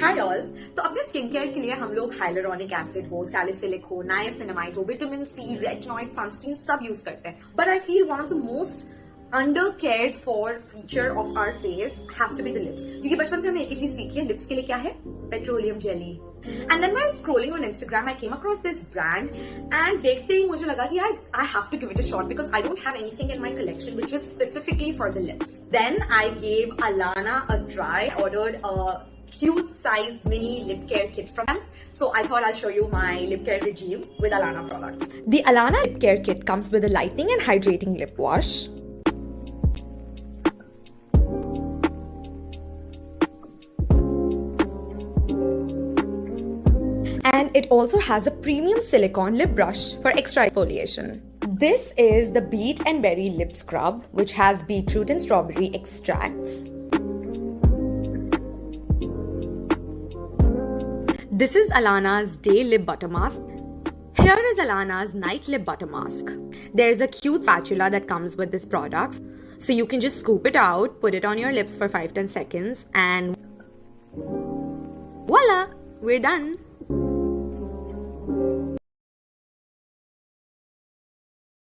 Hi all. तो अपने skin care के लिए हम लोग हाइलुरोनिक एसिड हो, सैलिसिलिक हो, नाइसिनामाइड हो, विटामिन सी, रेटिनॉइड, सनस्क्रीन सब यूज करते हैं। But I feel one of the most under cared for feature of our face has to be the lips, क्योंकि बचपन से हमने एक ही चीज सीखी है, लिप्स के लिए क्या है? Petroleum jelly. And then while scrolling on Instagram I came across this brand and देखते ही मुझे लगा कि यार I have to give it a shot because I don't have anything in my collection which is specifically for the lips. Then I gave Alana a try, ordered a cute size mini lip care kit from them. So I thought I'll show you my lip care regime with ALANNA products. The ALANNA lip care kit comes with a lightening and hydrating lip wash, and it also has a premium silicone lip brush for extra exfoliation. This is the Beet and Berry Lip Scrub, which has beetroot and strawberry extracts. This is ALANNA's Day Lip Butter Mask. Here is ALANNA's Night Lip Butter Mask. There's a cute spatula that comes with this product. So you can just scoop it out, put it on your lips for 5-10 seconds, and voila! We're done.